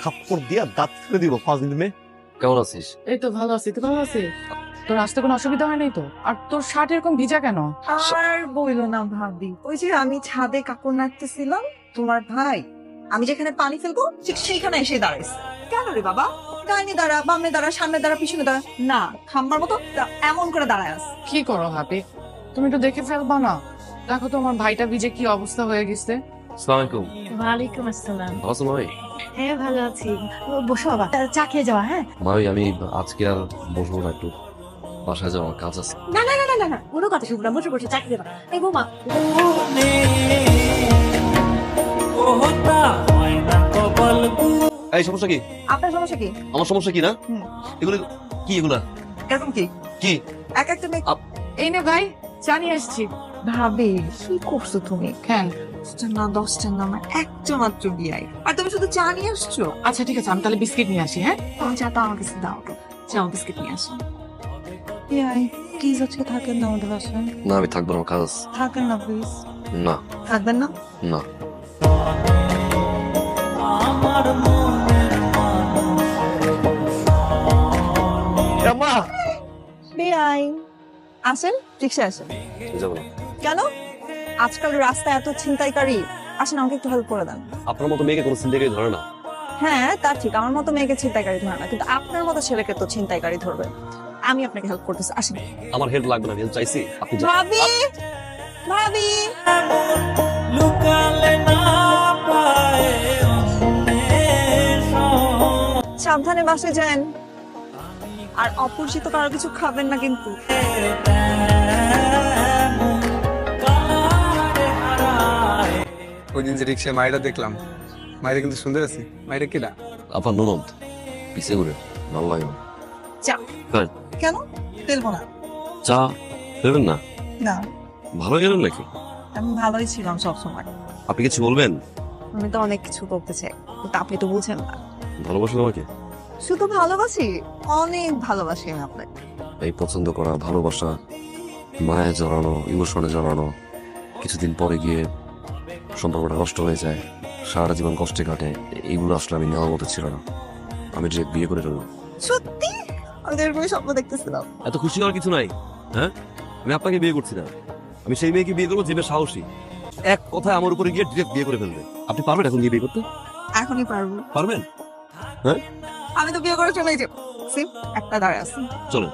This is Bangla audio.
থাপ্পড় দিয়া দাঁত ফেলে দিব ফাজিল মেয়ে। কেমন আছিস? এই তো ভালো আছি, তুই ভালো আছিস? তোর আসতে কোনো অসুবিধা হয় নাই তো? আর তোর শার্ট এরকম ভিজা কেন? আর বইলো না ভাবি, ওই যে আমি ছাদে কাপড় নাড়তেছিলাম, তোমার ভাই আমি যেখানে পানি ফেলবো ঠিক সেইখানে এসে দাঁড়াইছে। কেন রে বাবা? ডাইনে দাঁড়া, বামে দাঁড়া, সামনে দাঁড়া, পিছনে দাঁড়া, না খাম্বার মতো এমন করে দাঁড়ায় আছে। কি করো হাবি, তুমি একটু দেখে ফেলবা না? দেখো তো আমার ভাইটা ভিজে কি অবস্থা হয়ে গেছে। আসসালামু আলাইকুম। ওয়ালাইকুম আসসালাম। ভালো আছো মামি? হ্যাঁ ভালো আছি। বসো বাবা, চা খেয়ে যাওয়া। হ্যাঁ মামি আমি আজকে আর বসবো না, একটু বাসায় যাওয়ার কাজ আছে। না না না না না না, কোনো কথা শুনবো না, বসে বসে চা খেয়ে যাবা। এই বৌমা, এই সমস্যা কি? আপনার সমস্যা কি? আমার সমস্যা কি না? হুম। এগুলো কি? এগুলা এরকম কি কি? এক একটা মেয়ে। এই নে ভাই, চা নিয়ে আসছি। ভাবি কি করছো তুমি? কেন? 10টা না 10টা না, আমার একটা মাত্র বিয়াই, আর তুমি শুধু চা নিয়ে আসছো। আচ্ছা ঠিক আছে, আমি তাহলে বিস্কিট নিয়ে আসি। হ্যাঁ তোমার চা তো আমার কাছে দাও, চাও বিস্কিট নিয়ে আসো। বিয়াই প্লিজ আজকে থাকেন না আমাদের বাসায়। না আমি থাকবো না, আমার কাজ আছে। থাকেন না প্লিজ। না থাকবেন না? না। আম্মা বিয়াই আসেন, রিক্সা আসেন। যাবো না। কেন? আজকাল রাস্তায় এত ছিনতাইকারী, আসেন আমাকে একটু হেল্প করে দেন। আপনার মতো মেয়েকে কোনো চিন্তাই ধরে না। হ্যাঁ তা ঠিক, আমার মতো মেয়েকে ছিনতাইকারী ধরে না, কিন্তু আপনার মতো ছেলেকে তো ছিনতাইকারী ধরবে। আমি আপনাকে হেল্প করতেছি, আসেন। আমার হেল্প লাগবে না, হেল্প চাইছি, আপনি যান। ভাবি ভাবি সাবধানে বাসে যান, আর অপরিচিত কারো কিছু খাবেন না কিন্তু। ওই দিন যে রিক্সায় মায়েরা দেখলাম, মায়েরা কিন্তু সুন্দর আছে। মায়েরা কেডা? আপনার ননদ পিছিয়ে ঘুরে ভালো লাগে না। চা তাই? কেন ফেলবো না? চা দেবেন না? না ভালো গেলেন নাকি? আমি ভালোই ছিলাম সবসময়। আপনি কিছু বলবেন? আমি তো অনেক কিছু করতে চাই, কিন্তু আপনি তো বুঝেন না। ভালোবাসেন আমাকে? শুধু ভালোবাসি, অনেক ভালোবাসি আমি আপনাকে। এই পছন্দ করা, ভালোবাসা, মায়ে জড়ানো, ইমোশনে জড়ানো, কিছুদিন পরে গিয়ে সম্পর্কটা নষ্ট হয়ে যায়, সারাটা জীবন কষ্টে কাটে, এইগুলো আসলে আমি নেওয়ার মতো ছিল না। আমি যে বিয়ে করে ফেললাম। সত্যি আমি তো এরকমই স্বপ্ন দেখতেছিলাম। এত খুশি হওয়ার কিছু নাই। হ্যাঁ, আমি আপনাকে বিয়ে করছি না, আমি সেই মেয়েকে বিয়ে করবো যে মেয়ে সাহসী, এক কথায় আমার উপরে গিয়ে ডিরেক্ট বিয়ে করে ফেলবে। আপনি পারবেন এখন গিয়ে বিয়ে করতে? এখনই পারবো। পারবেন? হ্যাঁ আমি তো বিয়ে করে চলে যাবো। একটা দাঁড়ায় আছে। চলেন।